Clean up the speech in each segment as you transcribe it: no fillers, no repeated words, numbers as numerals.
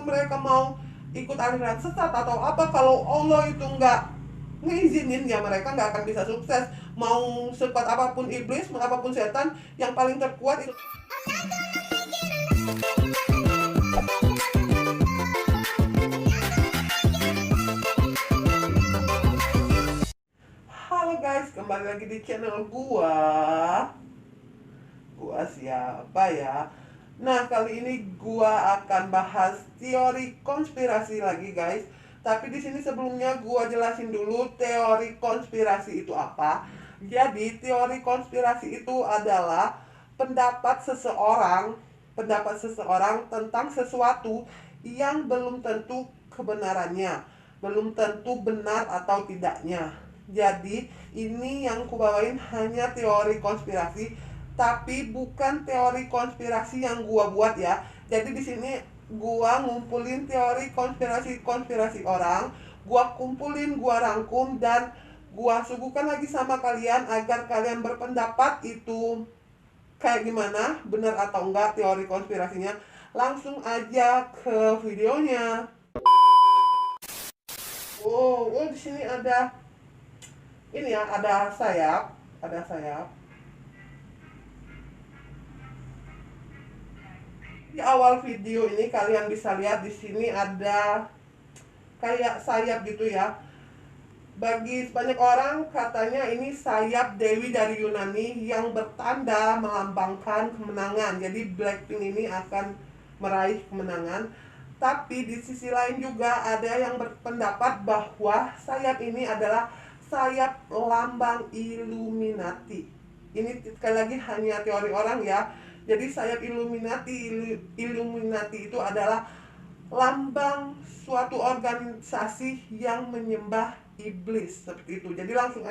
mereka mau ikut aliran sesat atau apa, kalau Allah itu nggak ngizinin ya mereka nggak akan bisa sukses. Mau sekuat apapun iblis, apapun setan, yang paling terkuat itu. Halo guys, kembali lagi di channel gua. Gua siapa ya? Nah, kali ini gua akan bahas teori konspirasi lagi, guys. Tapi di sini sebelumnya gua jelasin dulu teori konspirasi itu apa. Jadi, teori konspirasi itu adalah pendapat seseorang tentang sesuatu yang belum tentu kebenarannya, belum tentu benar atau tidaknya. Jadi, ini yang kubawain hanya teori konspirasi, tapi bukan teori konspirasi yang gua buat ya. Jadi di sini gua ngumpulin teori konspirasi orang, gua kumpulin, gua rangkum, dan gua suguhkan lagi sama kalian agar kalian berpendapat itu kayak gimana, benar atau enggak teori konspirasinya. Langsung aja ke videonya. Oh, di sini ada ini ya, ada sayap, ada sayap. Di awal video ini kalian bisa lihat di sini ada kayak sayap gitu ya. Bagi banyak orang katanya ini sayap Dewi dari Yunani yang bertanda melambangkan kemenangan. Jadi Blackpink ini akan meraih kemenangan. Tapi di sisi lain juga ada yang berpendapat bahwa sayap ini adalah sayap lambang Illuminati. Ini sekali lagi hanya teori orang ya. Jadi sayap Illuminati itu adalah lambang suatu organisasi yang menyembah iblis seperti itu. Jadi langsung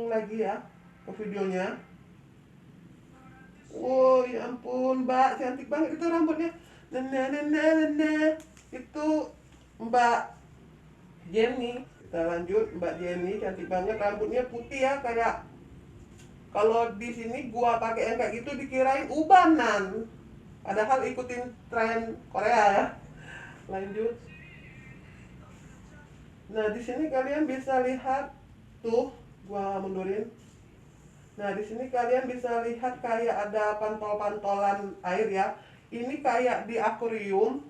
lagi ya ke videonya. Wow, ya ampun, Mbak, cantik banget itu rambutnya. Nene. Itu Mbak Jenny. Kita lanjut, Mbak Jenny cantik banget, rambutnya putih ya, kayak kalau di sini gua pakai yang kayak gitu dikirain ubanan. Padahal ikutin tren Korea ya. Lanjut. Nah, di sini kalian bisa lihat tuh, gua mundurin. Nah, di sini kalian bisa lihat kayak ada pantol-pantolan air ya. Ini kayak di akuarium.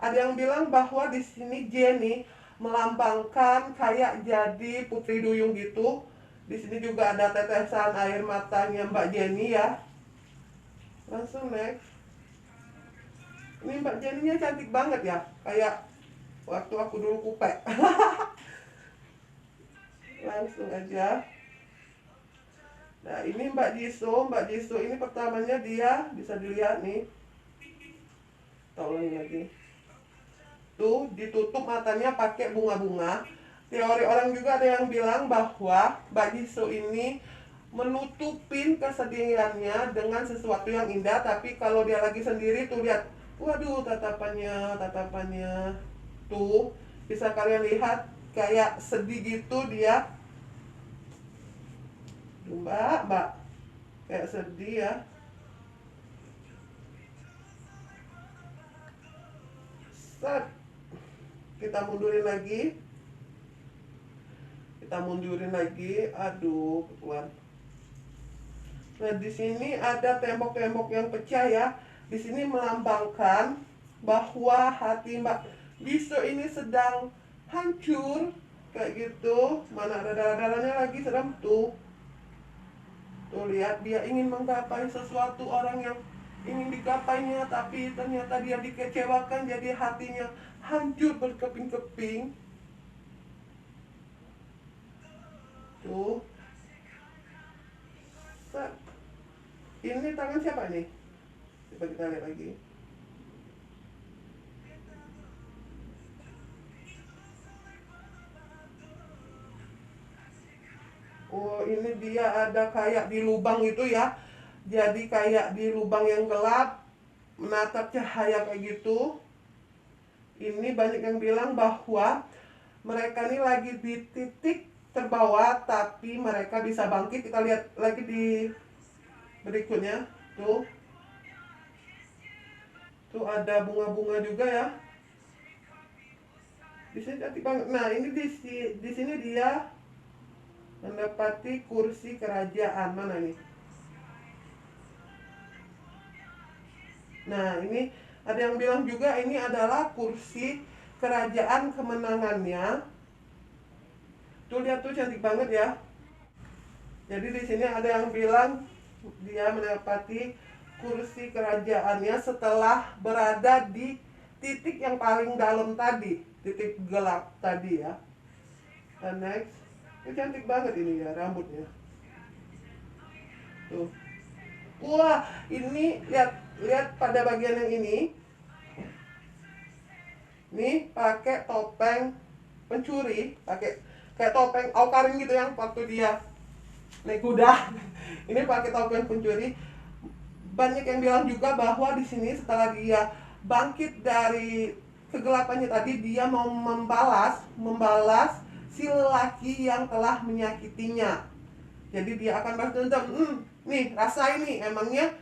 Ada yang bilang bahwa di sini Jenny melambangkan kayak jadi putri duyung gitu. Di sini juga ada tetesan air matanya Mbak Jenny ya. Langsung next. Ini Mbak Jenny-nya cantik banget ya, kayak waktu aku dulu kupek. Langsung aja. Nah, ini Mbak Jisoo ini pertamanya dia bisa dilihat nih. Tolong lagi. Tuh, ditutup matanya pakai bunga-bunga. Teori orang juga ada yang bilang bahwa Mbak Jisoo ini menutupin kesedihannya dengan sesuatu yang indah, tapi kalau dia lagi sendiri tuh lihat, waduh, tatapannya tuh bisa kalian lihat kayak sedih gitu dia. Mbak, kayak sedih ya. Set. Kita mundurin lagi. Aduh, keluar. Nah, di sini ada tembok-tembok yang pecah ya. Di sini melambangkan bahwa hati Mbak Jisoo ini sedang hancur kayak gitu. Mana ada darah-darahnya lagi, serem tuh. Tuh lihat, dia ingin menggapai sesuatu, orang yang ingin digapainya, tapi ternyata dia dikecewakan, jadi hatinya hancur berkeping-keping. Tuh. Ini tangan siapa nih? Coba kita lihat lagi. Oh, ini dia ada kayak di lubang itu ya. Jadi kayak di lubang yang gelap, menatap cahaya kayak gitu. Ini banyak yang bilang bahwa mereka ini lagi di titik terbawah, tapi mereka bisa bangkit. Kita lihat lagi di berikutnya. Tuh. Tuh ada bunga-bunga juga ya. Di sini cantik banget. Nah, ini di sini dia mendapati kursi kerajaan. Mana nih? Nah, ini ada yang bilang juga ini adalah kursi kerajaan kemenangannya. Tuh lihat tuh cantik banget ya. Jadi di sini ada yang bilang dia menepati kursi kerajaannya setelah berada di titik yang paling dalam tadi, titik gelap tadi ya. Dan next, ini cantik banget ini ya rambutnya. Tuh. Wah, ini lihat lihat pada bagian yang ini. Nih pakai topeng pencuri, pakai kayak topeng Awkarin gitu yang waktu dia naik kuda. Ini pakai topeng pencuri. Banyak yang bilang juga bahwa di sini setelah dia bangkit dari kegelapannya tadi, dia mau membalas si lelaki yang telah menyakitinya. Jadi dia akan balas dendam. Nih rasain nih, emangnya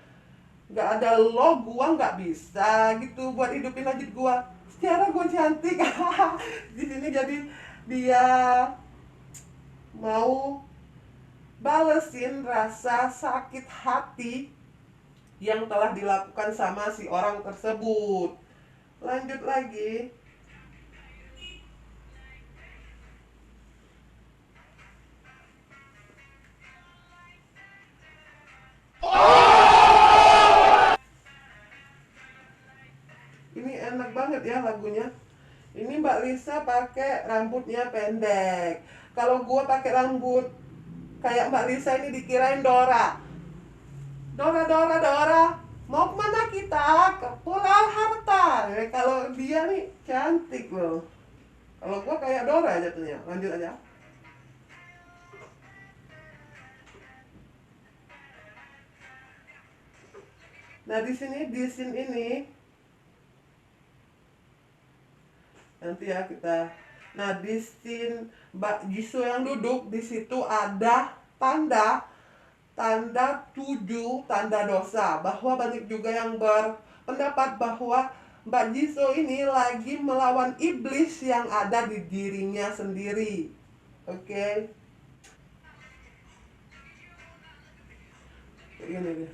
nggak ada lo, gua nggak bisa gitu buat hidupin lanjut gua. Secara gua cantik. Di sini jadi dia mau balesin rasa sakit hati yang telah dilakukan sama si orang tersebut. Lanjut lagi. Ini enak banget ya lagunya. Ini Mbak Lisa pakai rambutnya pendek. Kalau gua pakai rambut kayak Mbak Lisa ini dikirain Dora. Dora, Dora, Dora. Mau kemana kita? Ke Pulau Harta. Kalau dia nih cantik loh. Kalau gua kayak Dora jatuhnya. Lanjut aja. Nah di sini di scene ini nanti ya kita. Nah di scene Mbak Jisoo yang duduk di situ ada tanda tanda 7 tanda dosa, bahwa banyak juga yang berpendapat bahwa Mbak Jisoo ini lagi melawan iblis yang ada di dirinya sendiri. Oke. Kayak gini dia.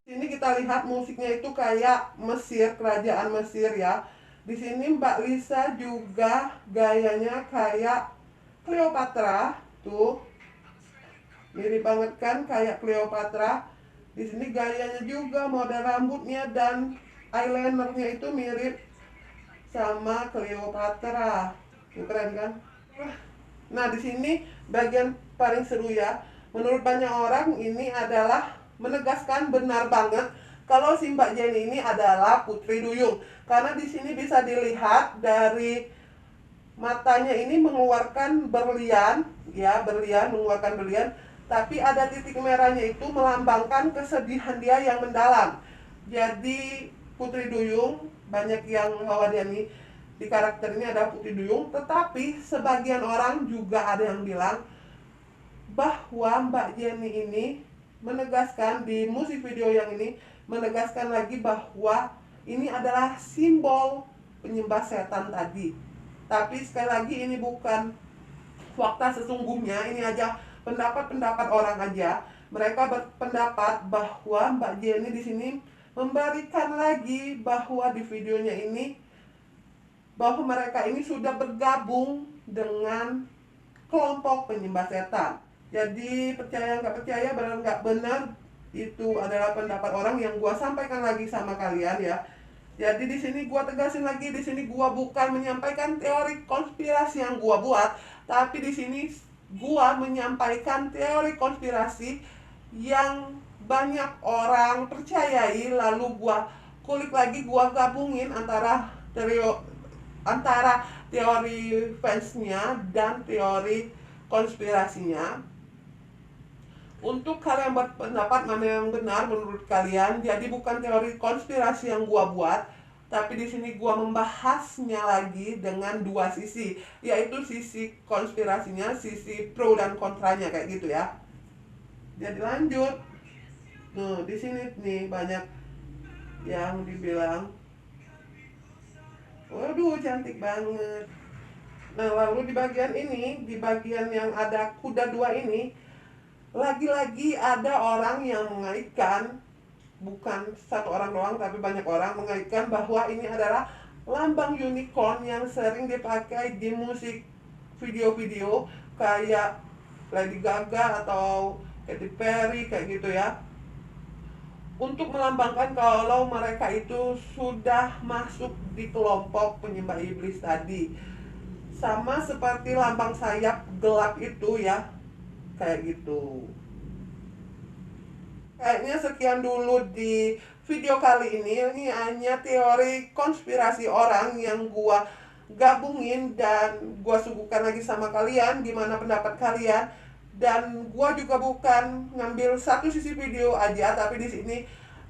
Sini kita lihat musiknya itu kayak Mesir, kerajaan Mesir ya. Di sini Mbak Lisa juga gayanya kayak Cleopatra, tuh. Mirip banget kan kayak Cleopatra. Di sini gayanya juga, model rambutnya dan eyelinernya itu mirip sama Cleopatra. Tuh, keren kan? Nah, di sini bagian paling seru ya. Menurut banyak orang ini adalah menegaskan benar banget kalau si Mbak Jenny ini adalah Putri Duyung. Karena di sini bisa dilihat dari matanya ini mengeluarkan berlian, ya, berlian, mengeluarkan berlian, tapi ada titik merahnya itu melambangkan kesedihan dia yang mendalam. Jadi Putri Duyung, banyak yang bahwa dia ini di karakter ini ada Putri Duyung, tetapi sebagian orang juga ada yang bilang bahwa Mbak Jenny ini menegaskan di musik video yang ini, menegaskan lagi bahwa ini adalah simbol penyembah setan tadi. Tapi sekali lagi ini bukan fakta sesungguhnya, ini aja pendapat-pendapat orang aja. Mereka berpendapat bahwa Mbak Jenny di sini memberikan lagi bahwa di videonya ini bahwa mereka ini sudah bergabung dengan kelompok penyembah setan. Jadi percaya nggak percaya, benar nggak benar, itu adalah pendapat orang yang gua sampaikan lagi sama kalian ya. Jadi di sini gua tegasin lagi, di sini gua bukan menyampaikan teori konspirasi yang gua buat, tapi di sini gua menyampaikan teori konspirasi yang banyak orang percayai, lalu gua kulik lagi, gua gabungin antara teori fansnya dan teori konspirasinya. Untuk kalian berpendapat mana yang benar menurut kalian. Jadi bukan teori konspirasi yang gua buat, tapi di sini gua membahasnya lagi dengan dua sisi, yaitu sisi konspirasinya, sisi pro dan kontranya kayak gitu ya. Jadi lanjut. Di sini nih banyak yang dibilang, waduh cantik banget. Nah, lalu di bagian ini, di bagian yang ada kuda dua ini, lagi-lagi ada orang yang mengaitkan, bukan satu orang doang tapi banyak orang mengaitkan bahwa ini adalah lambang unicorn yang sering dipakai di musik video-video kayak Lady Gaga atau Katy Perry kayak gitu ya, untuk melambangkan kalau mereka itu sudah masuk di kelompok penyembah iblis tadi. Sama seperti lambang sayap gelap itu ya, kayak gitu. Kayaknya sekian dulu di video kali ini. Ini hanya teori konspirasi orang yang gua gabungin dan gua suguhkan lagi sama kalian. Gimana pendapat kalian? Dan gua juga bukan ngambil satu sisi video aja, tapi di sini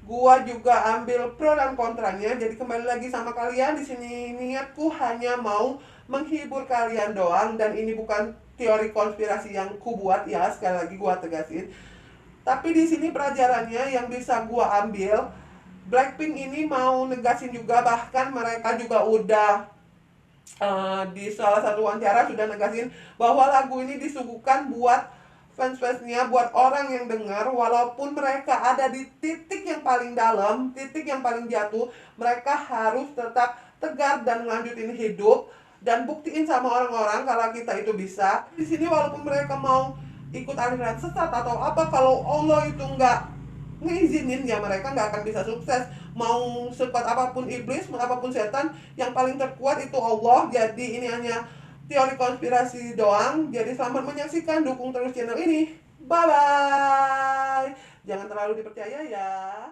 gua juga ambil pro dan kontranya. Jadi kembali lagi sama kalian, di sini niatku hanya mau menghibur kalian doang, dan ini bukan teori konspirasi yang ku buat ya, sekali lagi gua tegasin. Tapi di sini pelajarannya yang bisa gua ambil, Blackpink ini mau negasin juga, bahkan mereka juga udah di salah satu wawancara sudah negasin bahwa lagu ini disuguhkan buat fans-fansnya, buat orang yang dengar, walaupun mereka ada di titik yang paling dalam, titik yang paling jatuh, mereka harus tetap tegar dan melanjutin hidup dan buktiin sama orang-orang kalau kita itu bisa. Di sini walaupun mereka mau ikut aliran sesat atau apa, kalau Allah itu nggak ngizinin ya mereka nggak akan bisa sukses. Mau sekuat apapun iblis, mau apapun setan, yang paling terkuat itu Allah. Jadi ini hanya teori konspirasi doang. Jadi selamat menyaksikan, dukung terus channel ini. Bye bye. Jangan terlalu dipercaya ya.